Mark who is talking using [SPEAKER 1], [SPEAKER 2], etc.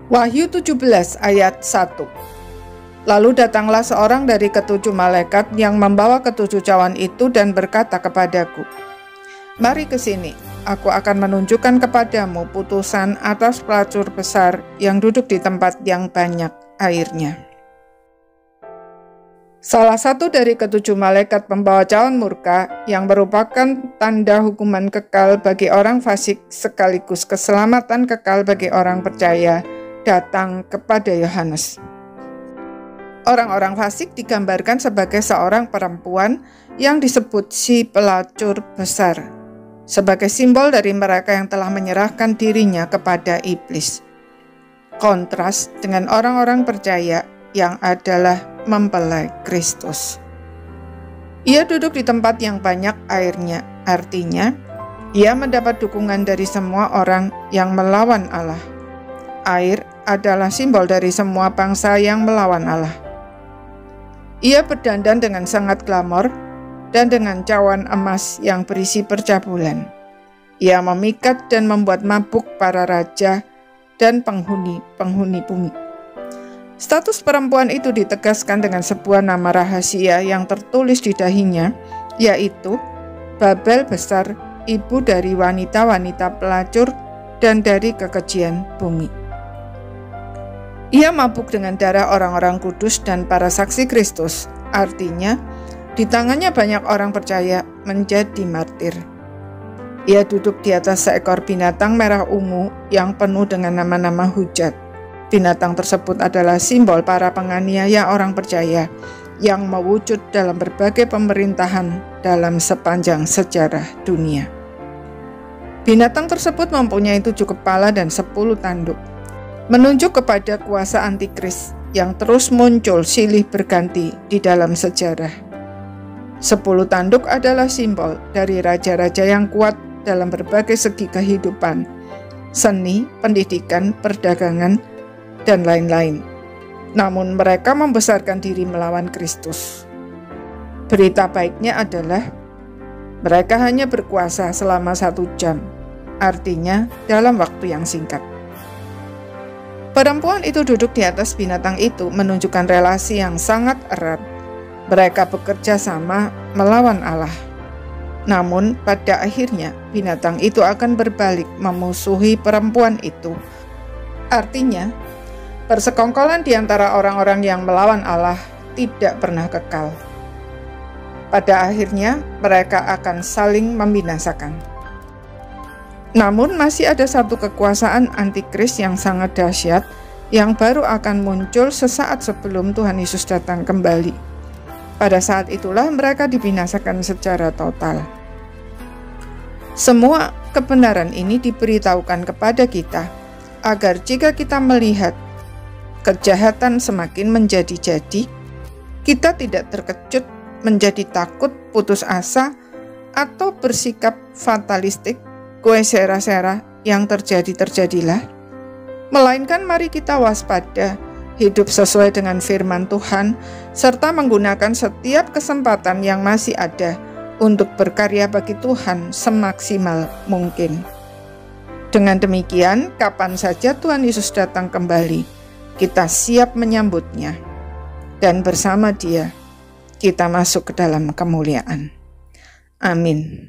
[SPEAKER 1] Wahyu 17 ayat 1. Lalu datanglah seorang dari ketujuh malaikat yang membawa ketujuh cawan itu dan berkata kepadaku, "Mari ke sini, aku akan menunjukkan kepadamu putusan atas pelacur besar yang duduk di tempat yang banyak airnya." Salah satu dari ketujuh malaikat pembawa cawan murka yang merupakan tanda hukuman kekal bagi orang fasik sekaligus keselamatan kekal bagi orang percaya datang kepada Yohanes. Orang-orang fasik digambarkan sebagai seorang perempuan yang disebut si pelacur besar, sebagai simbol dari mereka yang telah menyerahkan dirinya kepada iblis. Kontras dengan orang-orang percaya yang adalah mempelai Kristus. Ia duduk di tempat yang banyak airnya, artinya ia mendapat dukungan dari semua orang yang melawan Allah. Air adalah simbol dari semua bangsa yang melawan Allah. Ia berdandan dengan sangat glamor dan dengan cawan emas yang berisi percabulan. Ia memikat dan membuat mabuk para raja dan penghuni bumi. Status perempuan itu ditegaskan dengan sebuah nama rahasia yang tertulis di dahinya, yaitu Babel Besar, ibu dari wanita-wanita pelacur dan dari kekejian bumi. Ia mabuk dengan darah orang-orang kudus dan para saksi Kristus, artinya di tangannya banyak orang percaya menjadi martir. Ia duduk di atas seekor binatang merah ungu yang penuh dengan nama-nama hujat. Binatang tersebut adalah simbol para penganiaya orang percaya yang mewujud dalam berbagai pemerintahan dalam sepanjang sejarah dunia. Binatang tersebut mempunyai 7 kepala dan 10 tanduk, menunjuk kepada kuasa antikris yang terus muncul silih berganti di dalam sejarah. 10 tanduk adalah simbol dari raja-raja yang kuat dalam berbagai segi kehidupan, seni, pendidikan, perdagangan, dan lain-lain. Namun mereka membesarkan diri melawan Kristus. Berita baiknya adalah mereka hanya berkuasa selama 1 jam, artinya dalam waktu yang singkat. Perempuan itu duduk di atas binatang itu menunjukkan relasi yang sangat erat. Mereka bekerja sama melawan Allah. Namun pada akhirnya binatang itu akan berbalik memusuhi perempuan itu. Artinya, persekongkolan di antara orang-orang yang melawan Allah tidak pernah kekal. Pada akhirnya mereka akan saling membinasakan. Namun masih ada satu kekuasaan antikris yang sangat dahsyat yang baru akan muncul sesaat sebelum Tuhan Yesus datang kembali. Pada saat itulah mereka dibinasakan secara total. Semua kebenaran ini diberitahukan kepada kita agar jika kita melihat kejahatan semakin menjadi-jadi, kita tidak terkejut, menjadi takut, putus asa, atau bersikap fatalistik, kue sera-sera yang terjadilah. Melainkan mari kita waspada, hidup sesuai dengan firman Tuhan, serta menggunakan setiap kesempatan yang masih ada untuk berkarya bagi Tuhan semaksimal mungkin. Dengan demikian, kapan saja Tuhan Yesus datang kembali, kita siap menyambutnya, dan bersama Dia kita masuk ke dalam kemuliaan. Amin.